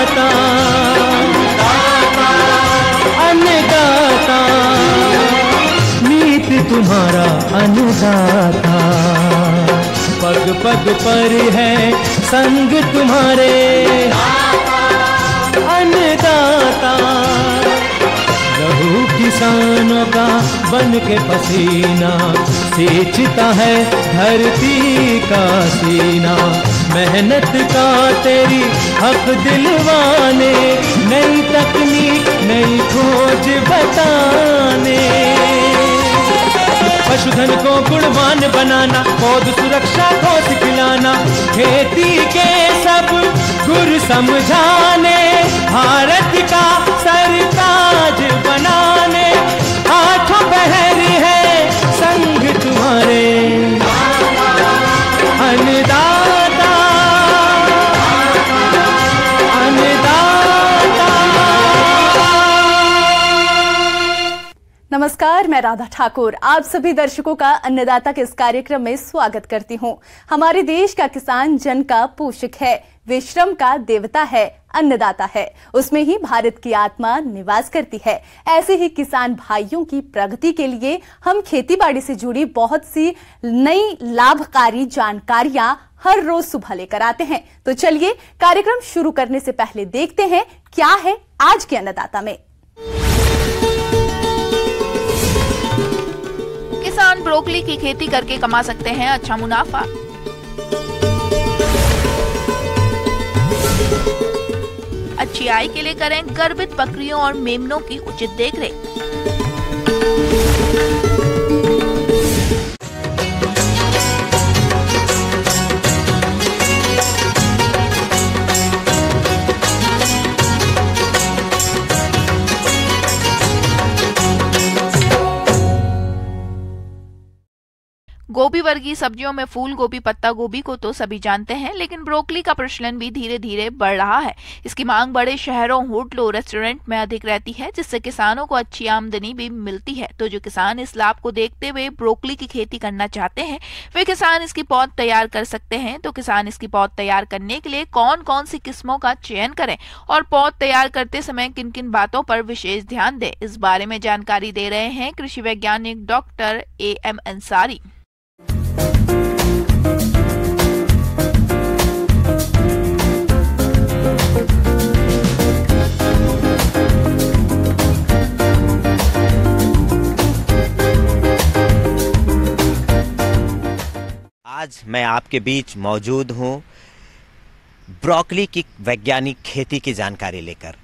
अन्नदाता, अन्नदाता, नीत तुम्हारा अन्नदाता। पग पग पर है संग तुम्हारे अन्नदाता। लहू किसानों का बन के पसीना सींचता है धरती का सीना। मेहनत का तेरी हक दिलवाने, नई तकनीक नई खोज बताने। पशुधन को गुणवान बनाना, पौध सुरक्षा को सिखलाना, खेती के सब गुर समझाने, भारत का सरताज बनाने। आठों पहर है संग तुम्हारे अन्नदाता, अन्नदाता। नमस्कार, मैं राधा ठाकुर आप सभी दर्शकों का अन्नदाता के इस कार्यक्रम में स्वागत करती हूं। हमारे देश का किसान जन का पोषक है, वे श्रम का देवता है, अन्नदाता है, उसमें ही भारत की आत्मा निवास करती है। ऐसे ही किसान भाइयों की प्रगति के लिए हम खेतीबाड़ी से जुड़ी बहुत सी नई लाभकारी जानकारियां हर रोज सुबह लेकर आते हैं। तो चलिए कार्यक्रम शुरू करने से पहले देखते हैं क्या है आज के अन्नदाता में। किसान ब्रोकली की खेती करके कमा सकते हैं अच्छा मुनाफा। अच्छी आय के लिए करें गर्भित बकरियों और मेमनों की उचित देखरेख। गोभी वर्गीय सब्जियों में फूल गोभी, पत्ता गोभी को तो सभी जानते हैं, लेकिन ब्रोकली का प्रचलन भी धीरे धीरे बढ़ रहा है। इसकी मांग बड़े शहरों, होटलों, रेस्टोरेंट में अधिक रहती है, जिससे किसानों को अच्छी आमदनी भी मिलती है। तो जो किसान इस लाभ को देखते हुए ब्रोकली की खेती करना चाहते हैं, वे किसान इसकी पौध तैयार कर सकते हैं। तो किसान इसकी पौध तैयार करने के लिए कौन कौन सी किस्मों का चयन करें और पौध तैयार करते समय किन किन बातों पर विशेष ध्यान दें, इस बारे में जानकारी दे रहे हैं कृषि वैज्ञानिक डॉक्टर AM अंसारी। आज मैं आपके बीच मौजूद हूँ ब्रोकली की वैज्ञानिक खेती की जानकारी लेकर।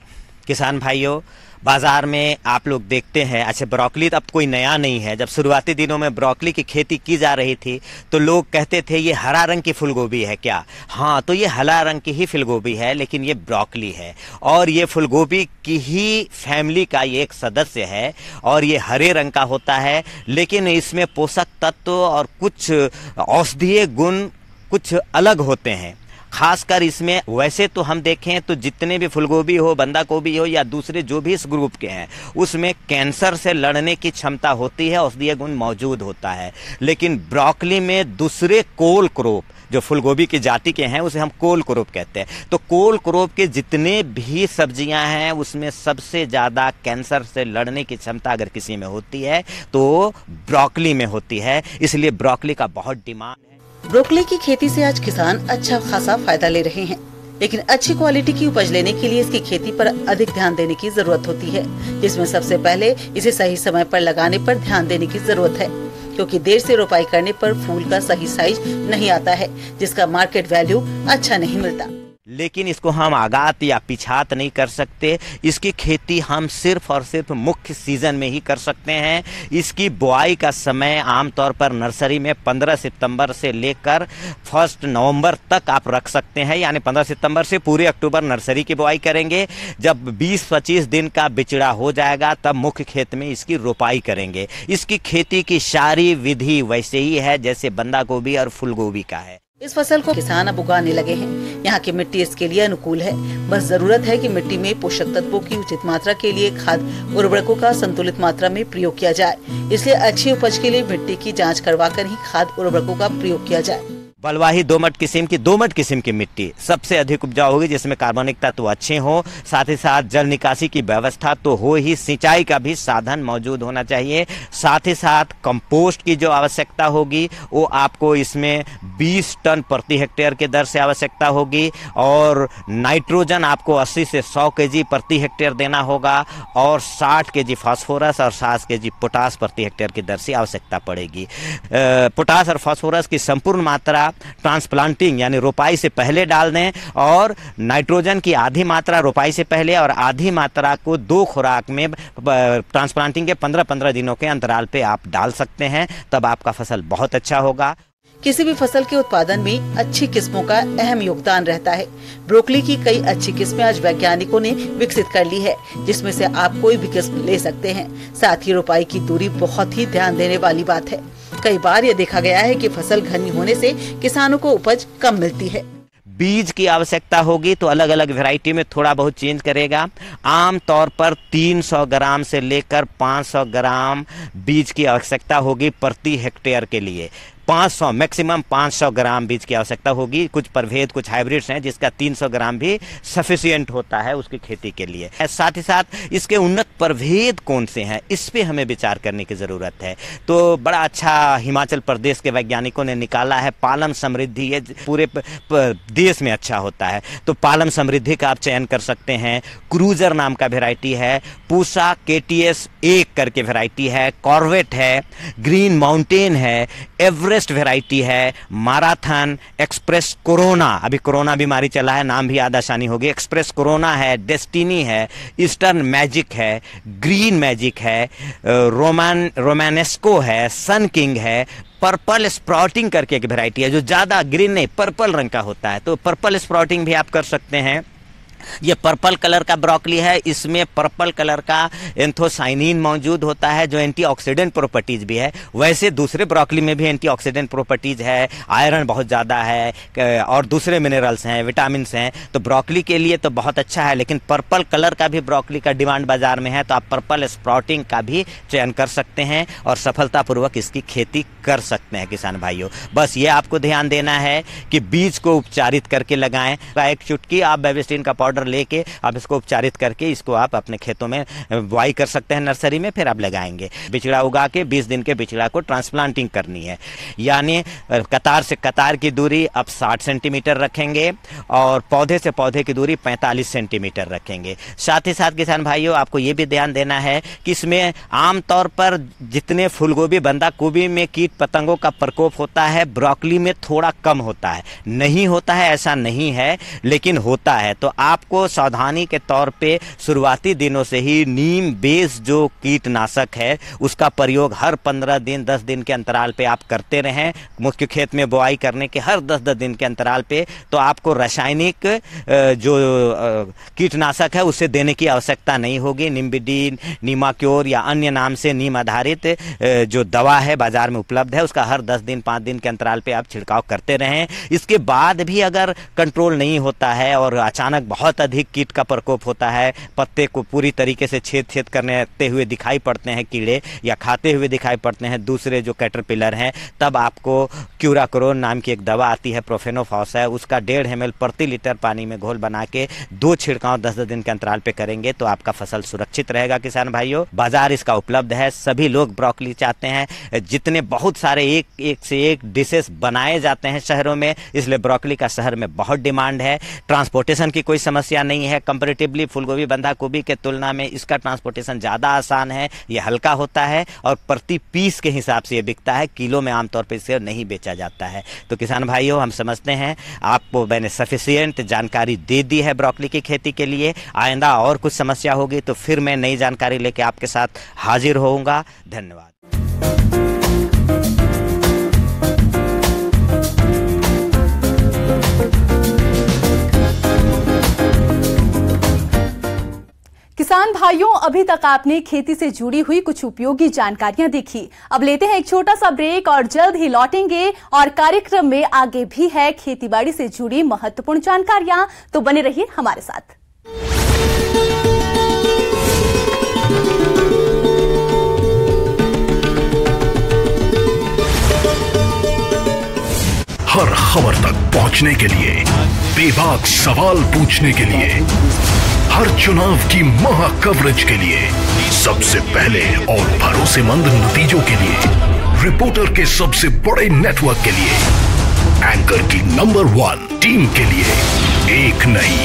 किसान भाइयों, बाजार में आप लोग देखते हैं, अच्छा ब्रोकली अब कोई नया नहीं है। जब शुरुआती दिनों में ब्रोकली की खेती की जा रही थी तो लोग कहते थे ये हरा रंग की फूलगोभी है क्या? हाँ, तो ये हरा रंग की ही फूलगोभी है, लेकिन ये ब्रोकली है और ये फूलगोभी की ही फैमिली का ये एक सदस्य है और ये हरे रंग का होता है, लेकिन इसमें पोषक तत्व और कुछ औषधीय गुण कुछ अलग होते हैं। खासकर इसमें वैसे तो हम देखें तो जितने भी फूलगोभी हो, बंदा गोभी हो या दूसरे जो भी इस ग्रुप के हैं, उसमें कैंसर से लड़ने की क्षमता होती है, औषधीय गुण मौजूद होता है। लेकिन ब्रोकली में दूसरे कोल क्रॉप जो फूलगोभी की जाति के हैं उसे हम कोल क्रॉप कहते हैं। तो कोल क्रॉप के जितने भी सब्जियां हैं उसमें सबसे ज़्यादा कैंसर से लड़ने की क्षमता अगर किसी में होती है तो ब्रोकली में होती है, इसलिए ब्रोकली का बहुत डिमांड है। ब्रोकली की खेती से आज किसान अच्छा खासा फायदा ले रहे हैं, लेकिन अच्छी क्वालिटी की उपज लेने के लिए इसकी खेती पर अधिक ध्यान देने की जरूरत होती है, जिसमें सबसे पहले इसे सही समय पर लगाने पर ध्यान देने की जरूरत है, क्योंकि देर से रोपाई करने पर फूल का सही साइज नहीं आता है, जिसका मार्केट वैल्यू अच्छा नहीं मिलता। लेकिन इसको हम आगात या पिछात नहीं कर सकते। इसकी खेती हम सिर्फ और सिर्फ मुख्य सीजन में ही कर सकते हैं। इसकी बुआई का समय आमतौर पर नर्सरी में 15 सितंबर से लेकर 1 नवंबर तक आप रख सकते हैं, यानी 15 सितंबर से पूरे अक्टूबर नर्सरी की बुआई करेंगे। जब 20-25 दिन का बिचड़ा हो जाएगा तब मुख्य खेत में इसकी रोपाई करेंगे। इसकी खेती की सारी विधि वैसे ही है जैसे बंदा गोभी और फूल गोभी का है। इस फसल को किसान अब उगाने लगे हैं। यहाँ की मिट्टी इसके लिए अनुकूल है, बस जरूरत है कि मिट्टी में पोषक तत्वों की उचित मात्रा के लिए खाद उर्वरकों का संतुलित मात्रा में प्रयोग किया जाए। इसलिए अच्छी उपज के लिए मिट्टी की जांच करवाकर ही खाद उर्वरकों का प्रयोग किया जाए। बलुआही दोमट किस्म की मिट्टी सबसे अधिक उपजाऊ होगी, जिसमें कार्बनिक तत्व अच्छे हो, साथ ही साथ जल निकासी की व्यवस्था तो हो ही, सिंचाई का भी साधन मौजूद होना चाहिए। साथ ही साथ कंपोस्ट की जो आवश्यकता होगी वो आपको इसमें 20 टन प्रति हेक्टेयर के दर से आवश्यकता होगी, और नाइट्रोजन आपको 80 से 100 केजी प्रति हेक्टेयर देना होगा, और 60 केजी फास्फोरस और 60 केजी पोटास प्रति हेक्टेयर की दर से आवश्यकता पड़ेगी। पोटास और फास्फोरस की संपूर्ण मात्रा ट्रांसप्लांटिंग यानी रोपाई से पहले डाल दें, और नाइट्रोजन की आधी मात्रा रोपाई से पहले और आधी मात्रा को 2 खुराक में ट्रांसप्लांटिंग के 15-15 दिनों के अंतराल पे आप डाल सकते हैं, तब आपका फसल बहुत अच्छा होगा। किसी भी फसल के उत्पादन में अच्छी किस्मों का अहम योगदान रहता है। ब्रोकली की कई अच्छी किस्में आज वैज्ञानिकों ने विकसित कर ली है, जिसमें से आप कोई भी किस्म ले सकते हैं। साथ ही रोपाई की दूरी बहुत ही ध्यान देने वाली बात है। कई बार ये देखा गया है कि फसल घनी होने से किसानों को उपज कम मिलती है। बीज की आवश्यकता होगी तो अलग अलग वैरायटी में थोड़ा बहुत चेंज करेगा। आम तौर पर 300 ग्राम से लेकर 500 ग्राम बीज की आवश्यकता होगी प्रति हेक्टेयर के लिए। 500 मैक्सिमम 500 ग्राम बीज की आवश्यकता होगी। कुछ प्रभेद, कुछ हाइब्रिड्स हैं जिसका 300 ग्राम भी सफिशिएंट होता है उसकी खेती के लिए। साथ ही साथ इसके उन्नत प्रभेद कौन से हैं, इस पे हमें विचार करने की ज़रूरत है। तो बड़ा अच्छा हिमाचल प्रदेश के वैज्ञानिकों ने निकाला है पालम समृद्धि, ये पूरे देश में अच्छा होता है, तो पालम समृद्धि का आप चयन कर सकते हैं। क्रूजर नाम का वेराइटी है, पूसा KTS 1 करके वेराइटी है, कॉर्वेट है, ग्रीन माउंटेन है, एवरेस्ट वेराइटी है, माराथन, एक्सप्रेस कोरोना, अभी कोरोना बीमारी चला है, नाम भी याद आसानी होगी, एक्सप्रेस कोरोना है, डेस्टिनी है, ईस्टर्न मैजिक है, ग्रीन मैजिक है, रोमानेस्को है, सन किंग है, पर्पल स्प्राउटिंग करके एक वेराइटी है जो ज़्यादा ग्रीन नहीं पर्पल रंग का होता है, तो पर्पल स्प्राउटिंग भी आप कर सकते हैं। ये पर्पल कलर का ब्रोकली है, इसमें पर्पल कलर का एंथोसाइनिन मौजूद होता है जो एंटीऑक्सीडेंट प्रॉपर्टीज भी है। वैसे दूसरे ब्रोकली में भी एंटीऑक्सीडेंट प्रॉपर्टीज है, आयरन बहुत ज़्यादा है और दूसरे मिनरल्स हैं, विटामिन्स हैं, तो ब्रोकली के लिए तो बहुत अच्छा है। लेकिन पर्पल कलर का भी ब्रोकली का डिमांड बाजार में है, तो आप पर्पल स्प्राउटिंग का भी चयन कर सकते हैं और सफलतापूर्वक इसकी खेती कर सकते हैं किसान भाइयों। बस ये आपको ध्यान देना है कि बीज को उपचारित करके लगाएं। एक चुटकी आप बेबिस्टिन का पाउडर लेके आप इसको उपचारित करके इसको आप अपने खेतों में बुआई कर सकते हैं नर्सरी में, फिर आप लगाएंगे। बिचड़ा उगा के 20 दिन के बिचड़ा को ट्रांसप्लांटिंग करनी है, यानी कतार से कतार की दूरी अब 60 सेंटीमीटर रखेंगे और पौधे से पौधे की दूरी 45 सेंटीमीटर रखेंगे। साथ ही साथ किसान भाइयों आपको ये भी ध्यान देना है कि इसमें आमतौर पर जितने फूलगोभी बंदा गोभी में कीट पतंगों का प्रकोप होता है, ब्रोकली में थोड़ा कम होता है। नहीं होता है ऐसा नहीं है, लेकिन होता है। तो आपको सावधानी के तौर पे शुरुआती दिनों से ही नीम बेस जो कीटनाशक है उसका प्रयोग हर 15 दिन 10 दिन के अंतराल पे आप करते रहें। मुख्य खेत में बुआई करने के हर 10-10 दिन के अंतराल पे तो आपको रासायनिक जो कीटनाशक है उसे देने की आवश्यकता नहीं होगी। निम्बिडीन, नीमाक्योर या अन्य नाम से नीम आधारित जो दवा है बाजार में उपलब्ध है, उसका हर 10 दिन 5 दिन के अंतराल पे आप छिड़काव करते रहें। इसके बाद भी अगर कंट्रोल नहीं होता है और अचानक बहुत अधिक कीट का प्रकोप होता है, पत्ते को पूरी तरीके से छेद करते हुए दिखाई पड़ते हैं कीड़े या खाते हुए दिखाई पड़ते हैं दूसरे जो कैटरपिलर हैं, तब आपको क्यूराक्रोन नाम की एक दवा आती है, प्रोफेनोफॉस है, उसका 1.5 ml प्रति लीटर पानी में घोल बना के 2 छिड़काव 10-10 दिन के अंतराल पे करेंगे तो आपका फसल सुरक्षित रहेगा। किसान भाइयों, बाजार इसका उपलब्ध है, सभी लोग ब्रोकली चाहते हैं। जितने बहुत सारे एक से एक डिशेस बनाए जाते हैं शहरों में, इसलिए ब्रोकली का शहर में बहुत डिमांड है। ट्रांसपोर्टेशन की कोई समस्या नहीं है। कंपैरेटिवली फूलगोभी बंधा गोभी के तुलना में इसका ट्रांसपोर्टेशन ज़्यादा आसान है, ये हल्का होता है और प्रति पीस के हिसाब से ये बिकता है, किलो में आमतौर पर इसे नहीं बेचा जाता है। तो किसान भाइयों, हम समझते हैं आपको मैंने सफिशिएंट जानकारी दे दी है ब्रोकली की खेती के लिए। आइंदा और कुछ समस्या होगी तो फिर मैं नई जानकारी लेके आपके साथ हाजिर होऊंगा। धन्यवाद। किसान भाइयों, अभी तक आपने खेती से जुड़ी हुई कुछ उपयोगी जानकारियां देखी। अब लेते हैं एक छोटा सा ब्रेक और जल्द ही लौटेंगे और कार्यक्रम में आगे भी है खेतीबाड़ी से जुड़ी महत्वपूर्ण जानकारियां, तो बने रहिए हमारे साथ। हर खबर तक पहुंचने के लिए, बेबाक सवाल पूछने के लिए, हर चुनाव की महा कवरेज के लिए, सबसे पहले और भरोसेमंद नतीजों के लिए, रिपोर्टर के सबसे बड़े नेटवर्क के लिए, एंकर की नंबर 1 टीम के लिए एक नहीं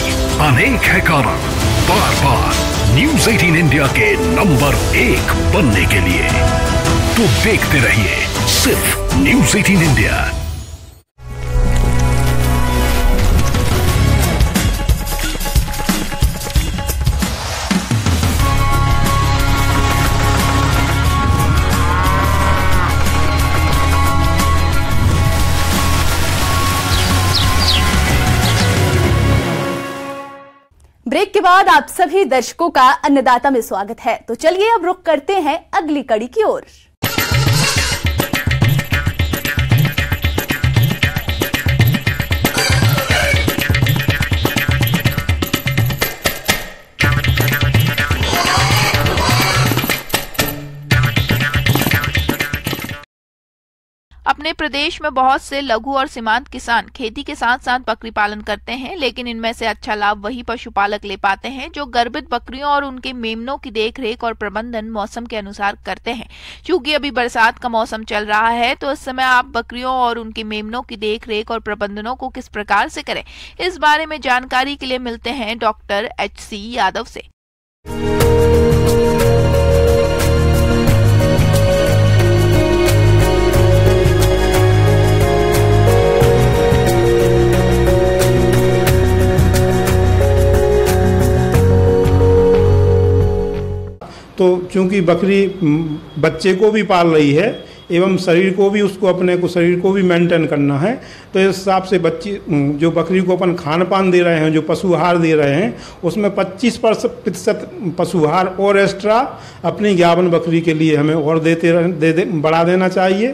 अनेक है कारण बार बार न्यूज 18 इंडिया के नंबर 1 बनने के लिए। तो देखते रहिए सिर्फ न्यूज 18 इंडिया। ब्रेक के बाद आप सभी दर्शकों का अन्नदाता में स्वागत है। तो चलिए अब रुख करते हैं अगली कड़ी की ओर। अपने प्रदेश में बहुत से लघु और सीमांत किसान खेती के साथ साथ बकरी पालन करते हैं, लेकिन इनमें से अच्छा लाभ वही पशुपालक ले पाते हैं जो गर्भित बकरियों और उनके मेमनों की देखरेख और प्रबंधन मौसम के अनुसार करते हैं। क्योंकि अभी बरसात का मौसम चल रहा है, तो इस समय आप बकरियों और उनके मेमनों की देखरेख और प्रबंधनों को किस प्रकार से करें, इस बारे में जानकारी के लिए मिलते हैं डॉक्टर HC यादव से। तो चूंकि बकरी बच्चे को भी पाल रही है एवं शरीर को भी उसको अपने को शरीर को भी मेंटेन करना है, तो इस हिसाब से बच्ची जो बकरी को अपन खान पान दे रहे हैं, जो पशु आहार दे रहे हैं, उसमें 25% पशु आहार और एक्स्ट्रा अपनी गाभिन बकरी के लिए हमें और बढ़ा देना चाहिए,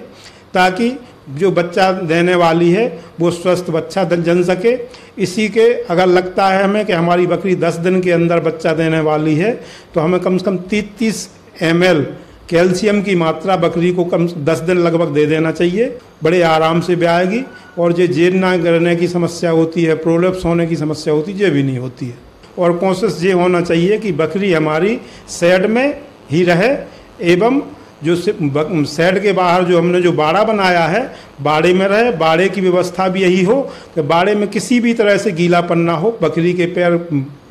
ताकि जो बच्चा देने वाली है वो स्वस्थ बच्चा जन सके। इसी के अगर लगता है हमें कि हमारी बकरी 10 दिन के अंदर बच्चा देने वाली है, तो हमें कम से कम 30 ml कैल्शियम की मात्रा बकरी को कम 10 दिन लगभग दे देना चाहिए। बड़े आराम से ब्याएगी और जो जेर ना गिरने की समस्या होती है, प्रोलैप्स होने की समस्या होती है, ये भी नहीं होती है। और कोशिश ये होना चाहिए कि बकरी हमारी शेड में ही रहे, एवं जो शेड के बाहर जो हमने जो बाड़ा बनाया है, बाड़े में रहे। बाड़े की व्यवस्था भी यही हो कि बाड़े में किसी भी तरह से गीलापन ना हो, बकरी के पैर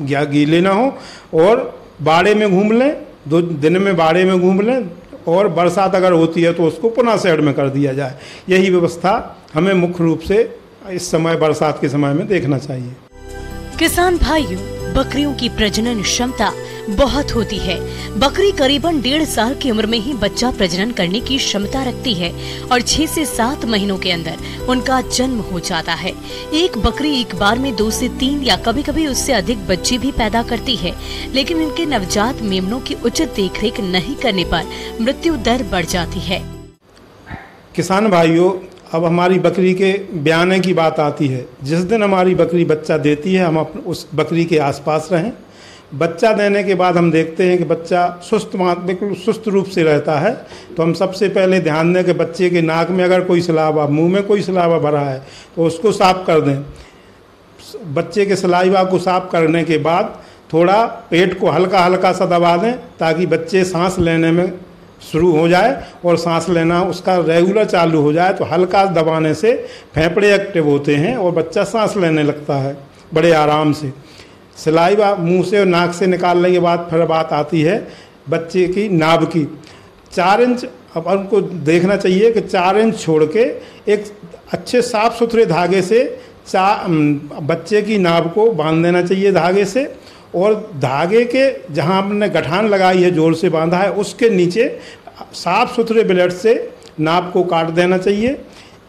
गीले ना हो, और बाड़े में घूम लें, 2 दिन में बाड़े में घूम लें, और बरसात अगर होती है तो उसको पुनः शेड में कर दिया जाए। यही व्यवस्था हमें मुख्य रूप से इस समय बरसात के समय में देखना चाहिए। किसान भाइयों, बकरियों की प्रजनन क्षमता बहुत होती है। बकरी करीबन 1.5 साल की उम्र में ही बच्चा प्रजनन करने की क्षमता रखती है और 6 से 7 महीनों के अंदर उनका जन्म हो जाता है। एक बकरी एक बार में 2 से 3 या कभी कभी उससे अधिक बच्चे भी पैदा करती है, लेकिन इनके नवजात मेमनों की उचित देखरेख नहीं करने पर मृत्यु दर बढ़ जाती है। किसान भाइयों, अब हमारी बकरी के ब्याने की बात आती है। जिस दिन हमारी बकरी बच्चा देती है, हम उस बकरी के आसपास रहें। बच्चा देने के बाद हम देखते हैं कि बच्चा बिल्कुल सुस्त रूप से रहता है, तो हम सबसे पहले ध्यान दें कि बच्चे के नाक में अगर कोई सलाइवा, मुंह में कोई सलाइवा भरा है तो उसको साफ कर दें। बच्चे के सलाइवा को साफ करने के बाद थोड़ा पेट को हल्का हल्का सा दबा दें, ताकि बच्चे सांस लेने में शुरू हो जाए और सांस लेना उसका रेगुलर चालू हो जाए। तो हल्का दबाने से फेफड़े एक्टिव होते हैं और बच्चा सांस लेने लगता है बड़े आराम से। सलाइवा मुंह से और नाक से निकालने के बाद फिर बात आती है बच्चे की नाभ की। 4 इंच अब उनको देखना चाहिए कि 4 इंच छोड़ के एक अच्छे साफ सुथरे धागे से बच्चे की नाभ को बांध देना चाहिए धागे से, और धागे के जहां हमने गठान लगाई है, जोर से बांधा है, उसके नीचे साफ सुथरे ब्लेड से नाभ को काट देना चाहिए।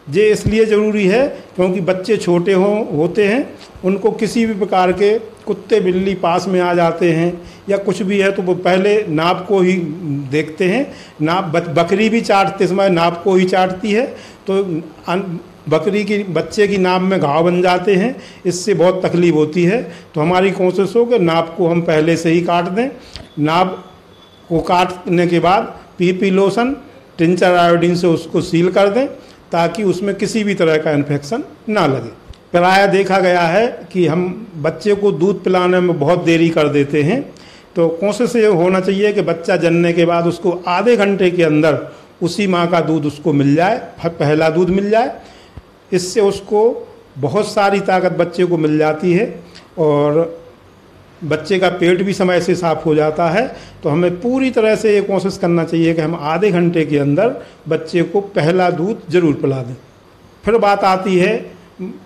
ये इसलिए ज़रूरी है क्योंकि बच्चे छोटे होते हैं, उनको किसी भी प्रकार के कुत्ते बिल्ली पास में आ जाते हैं या कुछ भी है तो वो पहले नाभ को ही देखते हैं। नाभ बकरी भी चाटते समय नाभ को ही चाटती है, तो बकरी की बच्चे की नाभ में घाव बन जाते हैं, इससे बहुत तकलीफ होती है। तो हमारी कोशिश हो कि नाभ को हम पहले से ही काट दें। नाभ को काटने के बाद पीपी लोशन टिंचर आयोडीन से उसको सील कर दें, ताकि उसमें किसी भी तरह का इन्फेक्शन ना लगे। प्रायः देखा गया है कि हम बच्चे को दूध पिलाने में बहुत देरी कर देते हैं, तो कोशिश ये होना चाहिए कि बच्चा जन्मने के बाद उसको आधे घंटे के अंदर उसी माँ का दूध उसको मिल जाए, पहला दूध मिल जाए। इससे उसको बहुत सारी ताकत बच्चे को मिल जाती है और बच्चे का पेट भी समय से साफ हो जाता है। तो हमें पूरी तरह से ये कोशिश करना चाहिए कि हम आधे घंटे के अंदर बच्चे को पहला दूध जरूर पिला दें। फिर बात आती है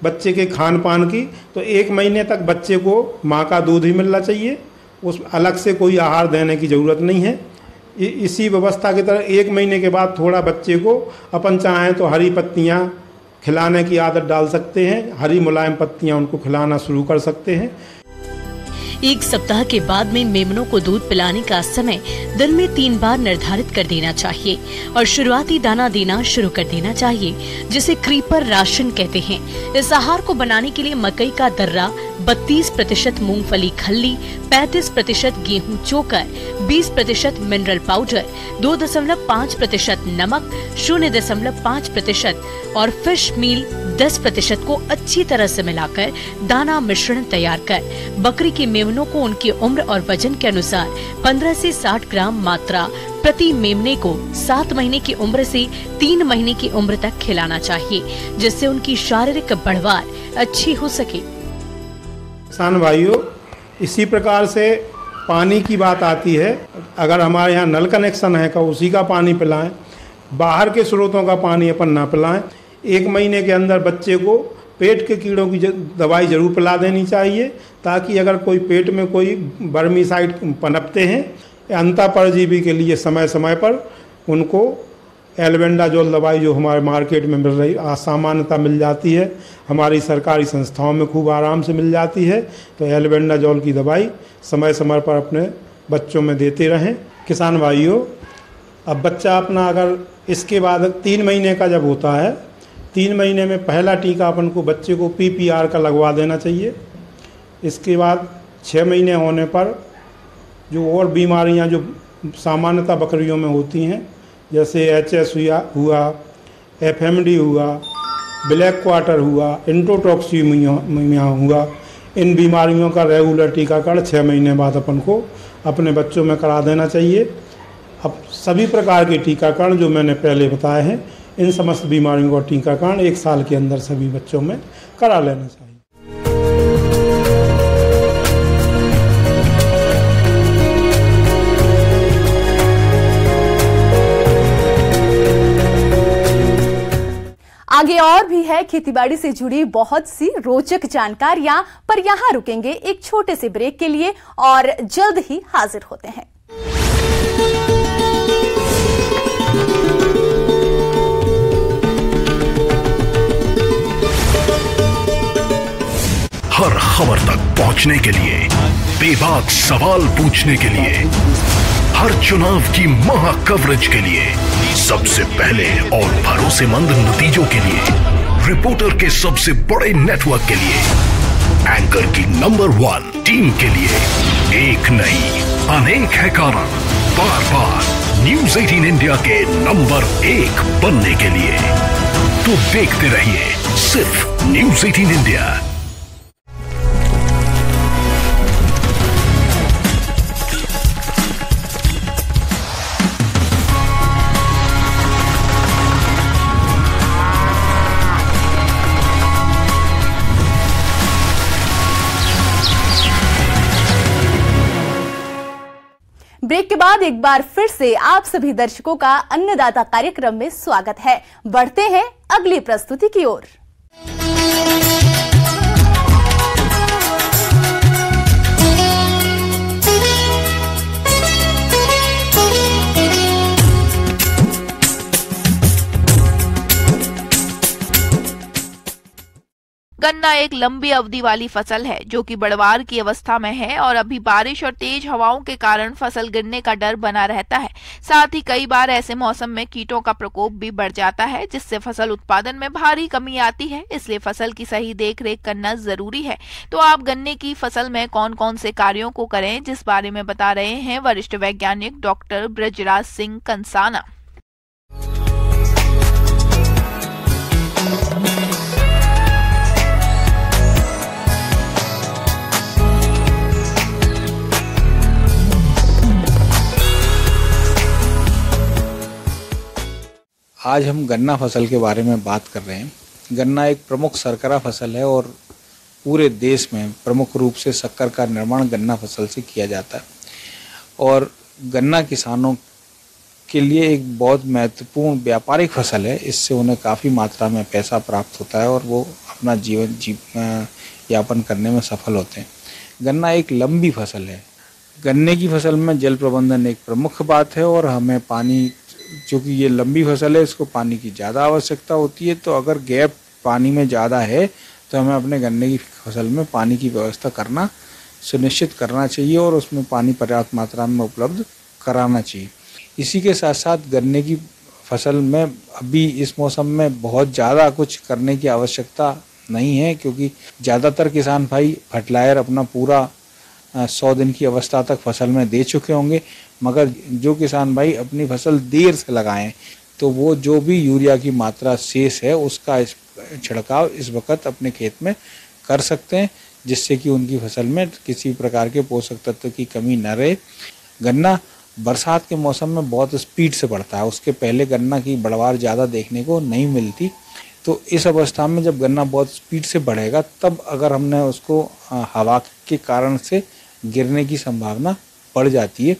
बच्चे के खान पान की, तो 1 महीने तक बच्चे को माँ का दूध ही मिलना चाहिए, उस अलग से कोई आहार देने की ज़रूरत नहीं है। इसी व्यवस्था की तरह 1 महीने के बाद थोड़ा बच्चे को अपन चाहें तो हरी पत्तियाँ खिलाने की आदत डाल सकते हैं, हरी मुलायम पत्तियाँ उनको खिलाना शुरू कर सकते हैं। 1 सप्ताह के बाद में मेमनों को दूध पिलाने का समय दिन में 3 बार निर्धारित कर देना चाहिए और शुरुआती दाना देना शुरू कर देना चाहिए, जिसे क्रीपर राशन कहते हैं। इस आहार को बनाने के लिए मकई का दर्रा, 32% मूंगफली खल्ली, 35% गेहूं चोकर, 20% मिनरल पाउडर, 2.5% नमक, 0.5% और फिश मील 10% को अच्छी तरह से मिलाकर दाना मिश्रण तैयार कर बकरी के मेमनों को उनकी उम्र और वजन के अनुसार 15 से 60 ग्राम मात्रा प्रति मेमने को 7 महीने की उम्र से 3 महीने की उम्र तक खिलाना चाहिए, जिससे उनकी शारीरिक बढ़वार अच्छी हो सके। किसान भाइयों, इसी प्रकार से पानी की बात आती है। अगर हमारे यहाँ नल कनेक्शन है तो उसी का पानी पिलाएं, बाहर के स्रोतों का पानी अपन ना पिलाएं। 1 महीने के अंदर बच्चे को पेट के कीड़ों की दवाई जरूर पिला देनी चाहिए, ताकि अगर कोई पेट में कोई वर्मीसाइड पनपते हैं या अंतः परजीवी के लिए समय समय पर उनको एल्बेंडाजोल दवाई जो हमारे मार्केट में मिल रही सामान्यतः मिल जाती है, हमारी सरकारी संस्थाओं में खूब आराम से मिल जाती है। तो एल्बेंडाजोल की दवाई समय समय पर अपने बच्चों में देते रहें। किसान भाइयों, अब बच्चा अपना अगर इसके बाद 3 महीने का जब होता है, 3 महीने में पहला टीका अपन को बच्चे को PPR का लगवा देना चाहिए। इसके बाद 6 महीने होने पर जो और बीमारियां जो सामान्यतः बकरियों में होती हैं, जैसे HS हुआ, FMD हुआ, ब्लैक क्वार्टर हुआ, इंट्रोटॉक्सीमिया हुआ, इन बीमारियों का रेगुलर टीकाकरण 6 महीने बाद अपन को अपने बच्चों में करा देना चाहिए। अब सभी प्रकार के टीकाकरण जो मैंने पहले बताए हैं, इन समस्त बीमारियों का टीकाकरण 1 साल के अंदर सभी बच्चों में करा लेना चाहिए। आगे और भी है खेतीबाड़ी से जुड़ी बहुत सी रोचक जानकारियां, पर यहां रुकेंगे एक छोटे से ब्रेक के लिए और जल्द ही हाजिर होते हैं। हर खबर तक पहुंचने के लिए, बेबाक सवाल पूछने के लिए, हर चुनाव की महा कवरेज के लिए, सबसे पहले और भरोसेमंद नतीजों के लिए, रिपोर्टर के सबसे बड़े नेटवर्क के लिए, एंकर की नंबर 1 टीम के लिए एक नहीं अनेक है कारण बार बार न्यूज 18 इंडिया के नंबर 1 बनने के लिए। तो देखते रहिए सिर्फ न्यूज 18 इंडिया। ब्रेक के बाद एक बार फिर से आप सभी दर्शकों का अन्नदाता कार्यक्रम में स्वागत है। बढ़ते हैं अगली प्रस्तुति की ओर। गन्ना एक लंबी अवधि वाली फसल है जो कि बढ़वार की अवस्था में है और अभी बारिश और तेज हवाओं के कारण फसल गिरने का डर बना रहता है। साथ ही कई बार ऐसे मौसम में कीटों का प्रकोप भी बढ़ जाता है, जिससे फसल उत्पादन में भारी कमी आती है। इसलिए फसल की सही देखरेख करना जरूरी है। तो आप गन्ने की फसल में कौन कौन से कार्यों को करें, जिस बारे में बता रहे हैं वरिष्ठ वैज्ञानिक डॉक्टर ब्रजराज सिंह कंसाना। आज हम गन्ना फसल के बारे में बात कर रहे हैं। गन्ना एक प्रमुख शर्करा फसल है और पूरे देश में प्रमुख रूप से शक्कर का निर्माण गन्ना फसल से किया जाता है और गन्ना किसानों के लिए एक बहुत महत्वपूर्ण व्यापारिक फसल है। इससे उन्हें काफ़ी मात्रा में पैसा प्राप्त होता है और वो अपना जीवन यापन करने में सफल होते हैं। गन्ना एक लंबी फसल है। गन्ने की फसल में जल प्रबंधन एक प्रमुख बात है और हमें पानी, चूँकि ये लंबी फसल है, इसको पानी की ज़्यादा आवश्यकता होती है। तो अगर गैप पानी में ज़्यादा है तो हमें अपने गन्ने की फसल में पानी की व्यवस्था करना सुनिश्चित करना चाहिए और उसमें पानी पर्याप्त मात्रा में उपलब्ध कराना चाहिए। इसी के साथ साथ गन्ने की फसल में अभी इस मौसम में बहुत ज़्यादा कुछ करने की आवश्यकता नहीं है, क्योंकि ज़्यादातर किसान भाई फर्टिलाइजर अपना पूरा 100 दिन की अवस्था तक फसल में दे चुके होंगे। मगर जो किसान भाई अपनी फसल देर से लगाएं तो वो जो भी यूरिया की मात्रा शेष है उसका छिड़काव इस वक्त अपने खेत में कर सकते हैं, जिससे कि उनकी फसल में किसी प्रकार के पोषक तत्व की कमी न रहे। गन्ना बरसात के मौसम में बहुत स्पीड से बढ़ता है, उसके पहले गन्ना की बढ़वार ज़्यादा देखने को नहीं मिलती। तो इस अवस्था में जब गन्ना बहुत स्पीड से बढ़ेगा तब अगर हमने उसको हवा के कारण से गिरने की संभावना बढ़ जाती है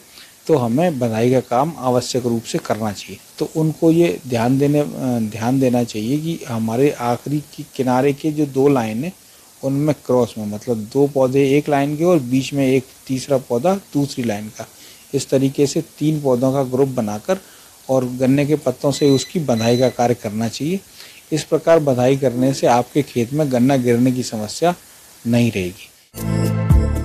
तो हमें बंधाई का काम आवश्यक रूप से करना चाहिए। तो उनको ये ध्यान देना चाहिए कि हमारे आखिरी की किनारे के जो 2 लाइन है उनमें क्रॉस में, मतलब 2 पौधे एक लाइन के और बीच में एक तीसरा पौधा दूसरी लाइन का, इस तरीके से 3 पौधों का ग्रुप बनाकर और गन्ने के पत्तों से उसकी बंधाई का कार्य करना चाहिए। इस प्रकार बंधाई करने से आपके खेत में गन्ना गिरने की समस्या नहीं रहेगी।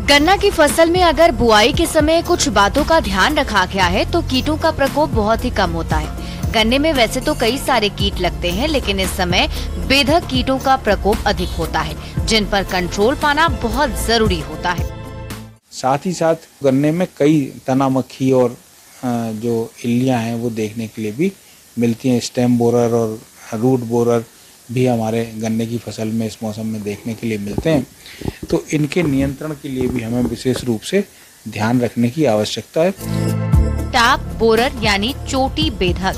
गन्ना की फसल में अगर बुआई के समय कुछ बातों का ध्यान रखा गया है तो कीटों का प्रकोप बहुत ही कम होता है। गन्ने में वैसे तो कई सारे कीट लगते हैं, लेकिन इस समय बेधक कीटों का प्रकोप अधिक होता है, जिन पर कंट्रोल पाना बहुत जरूरी होता है। साथ ही साथ गन्ने में कई तना मक्खी और जो इल्लियां हैं वो देखने के लिए भी मिलती हैं। स्टेम बोरर और रूट बोरर भी हमारे गन्ने की फसल में इस मौसम में देखने के लिए मिलते हैं। तो इनके नियंत्रण के लिए भी हमें विशेष रूप से ध्यान रखने की आवश्यकता है। टाप बोरर यानी चोटी बेधक,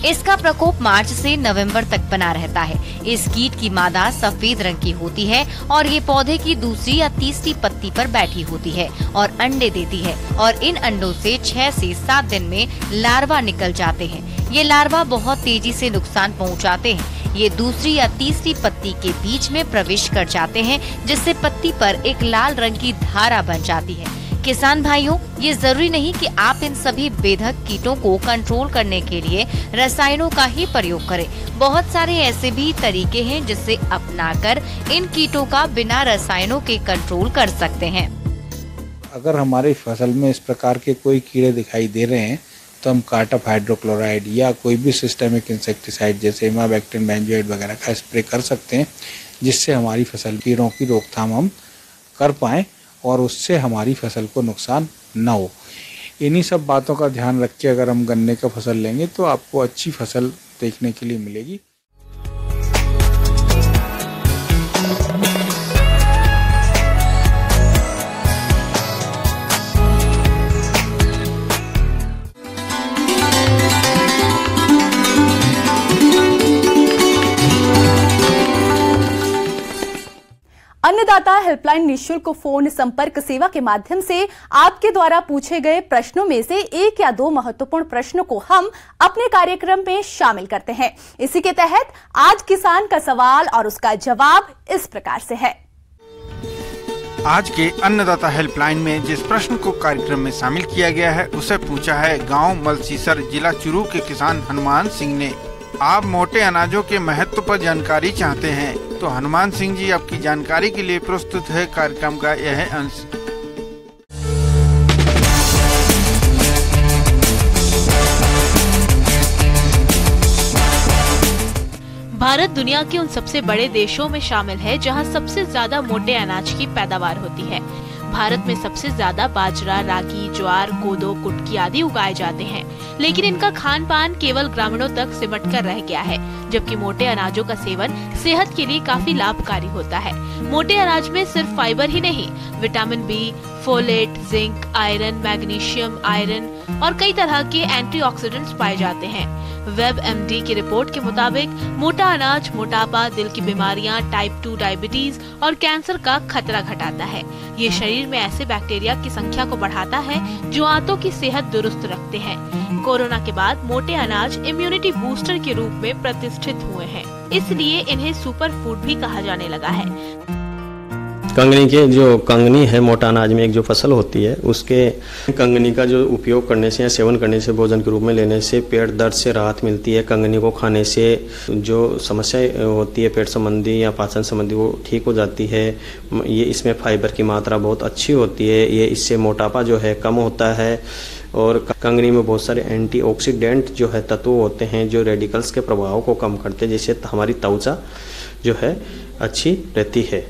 इसका प्रकोप मार्च से नवंबर तक बना रहता है। इस कीट की मादा सफेद रंग की होती है और ये पौधे की दूसरी या तीसरी पत्ती पर बैठी होती है और अंडे देती है और इन अंडों से 6 से 7 दिन में लार्वा निकल जाते हैं। ये लार्वा बहुत तेजी से नुकसान पहुंचाते हैं। ये दूसरी या तीसरी पत्ती के बीच में प्रवेश कर जाते हैं, जिससे पत्ती पर एक लाल रंग की धारा बन जाती है। किसान भाइयों, ये जरूरी नहीं कि आप इन सभी बेधक कीटों को कंट्रोल करने के लिए रसायनों का ही प्रयोग करें। बहुत सारे ऐसे भी तरीके हैं जिसे अपनाकर इन कीटों का बिना रसायनों के कंट्रोल कर सकते हैं। अगर हमारी फसल में इस प्रकार के कोई कीड़े दिखाई दे रहे हैं तो हम कार्टप हाइड्रोक्लोराइड या कोई भी सिस्टेमिक इंसेक्टिसाइड जैसे इमाबैक्टिन बेंजोएट वगैरह का स्प्रे कर सकते हैं, जिससे हमारी फसल कीड़ों की रोकथाम हम कर पाएं और उससे हमारी फसल को नुकसान न हो। इन्हीं सब बातों का ध्यान रख के अगर हम गन्ने का फसल लेंगे तो आपको अच्छी फसल देखने के लिए मिलेगी। अन्नदाता हेल्पलाइन निःशुल्क फोन संपर्क सेवा के माध्यम से आपके द्वारा पूछे गए प्रश्नों में से 1 या 2 महत्वपूर्ण प्रश्नों को हम अपने कार्यक्रम में शामिल करते हैं। इसी के तहत आज किसान का सवाल और उसका जवाब इस प्रकार से है। आज के अन्नदाता हेल्पलाइन में जिस प्रश्न को कार्यक्रम में शामिल किया गया है उसे पूछा है गाँव मलसीसर जिला चुरू के किसान हनुमान सिंह ने। आप मोटे अनाजों के महत्व पर जानकारी चाहते हैं तो हनुमान सिंह जी आपकी जानकारी के लिए प्रस्तुत है कार्यक्रम का यह अंश। भारत दुनिया के उन सबसे बड़े देशों में शामिल है जहां सबसे ज्यादा मोटे अनाज की पैदावार होती है। भारत में सबसे ज्यादा बाजरा, रागी, ज्वार, कोदो, कुटकी आदि उगाए जाते हैं, लेकिन इनका खान पान केवल ग्रामीणों तक सिमट कर रह गया है, जबकि मोटे अनाजों का सेवन सेहत के लिए काफी लाभकारी होता है। मोटे अनाज में सिर्फ फाइबर ही नहीं, vitamin B, folate, zinc, iron, magnesium, iron और कई तरह के एंटीऑक्सीडेंट्स पाए जाते हैं। WebMD की रिपोर्ट के मुताबिक मोटा अनाज मोटापा, दिल की बीमारियां, टाइप 2 डायबिटीज और कैंसर का खतरा घटाता है। ये शरीर में ऐसे बैक्टीरिया की संख्या को बढ़ाता है जो आंतों की सेहत दुरुस्त रखते हैं। कोरोना के बाद मोटे अनाज इम्यूनिटी बूस्टर के रूप में प्रतिष्ठित हुए हैं, इसलिए इन्हें सुपर फूड भी कहा जाने लगा है। कंगनी के जो कंगनी है मोटा अनाज में एक जो फसल होती है, उसके कंगनी का जो उपयोग करने से या सेवन करने से, भोजन के रूप में लेने से पेट दर्द से राहत मिलती है। कंगनी को खाने से जो समस्या होती है पेट संबंधी या पाचन संबंधी वो ठीक हो जाती है। ये इसमें फाइबर की मात्रा बहुत अच्छी होती है। ये इससे मोटापा जो है कम होता है। और कंगनी में बहुत सारे एंटीऑक्सीडेंट जो है तत्व होते हैं जो रेडिकल्स के प्रभाव को कम करते हैं, जिससे हमारी त्वचा जो है अच्छी रहती है।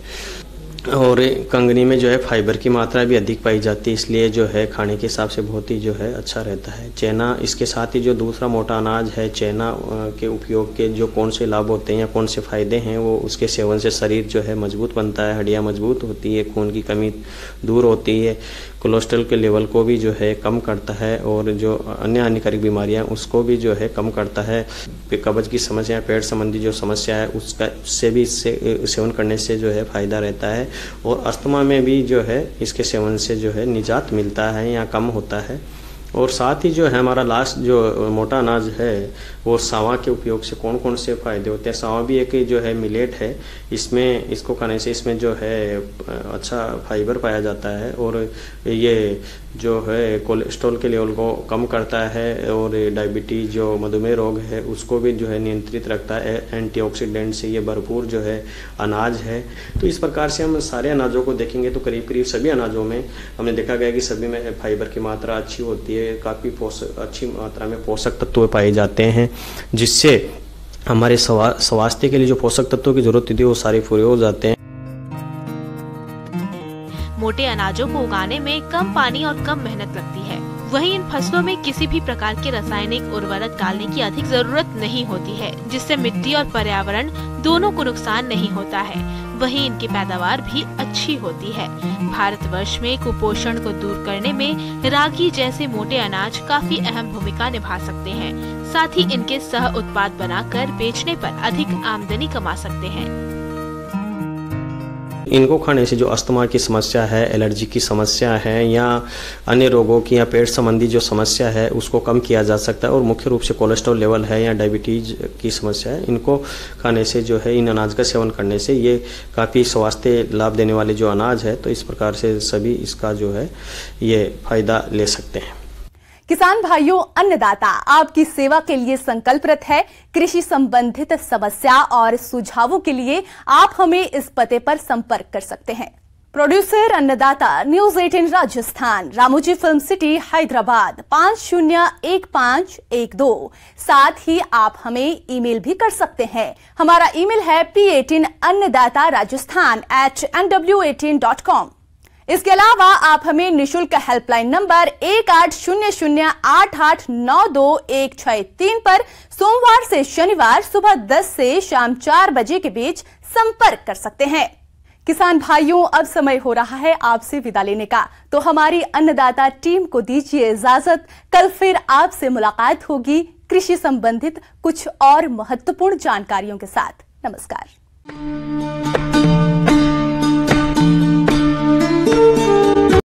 और कंगनी में जो है फाइबर की मात्रा भी अधिक पाई जाती है, इसलिए जो है खाने के हिसाब से बहुत ही जो है अच्छा रहता है। चना, इसके साथ ही जो दूसरा मोटा अनाज है चना के उपयोग के जो कौन से लाभ होते हैं या कौन से फायदे हैं, वो उसके सेवन से शरीर जो है मजबूत बनता है, हड्डियां मजबूत होती है, खून की कमी दूर होती है, कोलेस्ट्रॉल के लेवल को भी जो है कम करता है और जो अन्य हानिकारक बीमारियां उसको भी जो है कम करता है। कब्ज की समस्या, पेट संबंधी जो समस्या है उससे भी इससे सेवन करने से जो है फायदा रहता है। और अस्थमा में भी जो है इसके सेवन से जो है निजात मिलता है या कम होता है। और साथ ही जो है हमारा लास्ट जो मोटा अनाज है वो सावा के उपयोग से कौन कौन से फायदे होते हैं। सावा भी एक जो है मिलेट है, इसमें इसको खाने से इसमें जो है अच्छा फाइबर पाया जाता है और ये जो है कोलेस्ट्रॉल के लेवल को कम करता है और डायबिटीज जो मधुमेह रोग है उसको भी जो है नियंत्रित रखता है। एंटीऑक्सीडेंट से ये भरपूर जो है अनाज है। तो इस प्रकार से हम सारे अनाजों को देखेंगे तो करीब करीब सभी अनाजों में हमने देखा गया कि सभी में फाइबर की मात्रा अच्छी होती है, काफ़ी अच्छी मात्रा में पोषक तत्व पाए जाते हैं, जिससे हमारे स्वास्थ्य के लिए जो पोषक तत्वों की जरूरत थी वो सारे पूरे हो जाते हैं। मोटे अनाजों को उगाने में कम पानी और कम मेहनत लगती है। वहीं इन फसलों में किसी भी प्रकार के रासायनिक उर्वरक डालने की अधिक जरूरत नहीं होती है, जिससे मिट्टी और पर्यावरण दोनों को नुकसान नहीं होता है। वहीं इनकी पैदावार भी अच्छी होती है। भारतवर्ष में कुपोषण को दूर करने में रागी जैसे मोटे अनाज काफी अहम भूमिका निभा सकते हैं। साथ ही इनके सह उत्पाद बनाकर बेचने पर अधिक आमदनी कमा सकते हैं। इनको खाने से जो अस्थमा की समस्या है, एलर्जी की समस्या है या अन्य रोगों की या पेट संबंधी जो समस्या है उसको कम किया जा सकता है। और मुख्य रूप से कोलेस्ट्रॉल लेवल है या डायबिटीज की समस्या है, इनको खाने से जो है इन अनाज का सेवन करने से ये काफ़ी स्वास्थ्य लाभ देने वाले जो अनाज है, तो इस प्रकार से सभी इसका जो है ये फायदा ले सकते हैं। किसान भाइयों, अन्नदाता आपकी सेवा के लिए संकल्परत है। कृषि संबंधित समस्या और सुझावों के लिए आप हमें इस पते पर संपर्क कर सकते हैं। प्रोड्यूसर अन्नदाता, news 18 Rajasthan, Ramoji film city, Hyderabad 501512। साथ ही आप हमें ईमेल भी कर सकते हैं। हमारा ईमेल है p18annadatharajasthan@nw18.com। इसके अलावा आप हमें निशुल्क हेल्पलाइन नंबर 1800889216 पर सोमवार से शनिवार सुबह 10 से शाम 4 बजे के बीच संपर्क कर सकते हैं। किसान भाइयों, अब समय हो रहा है आपसे विदा लेने का, तो हमारी अन्नदाता टीम को दीजिए इजाजत। कल फिर आपसे मुलाकात होगी कृषि संबंधित कुछ और महत्वपूर्ण जानकारियों के साथ। नमस्कार।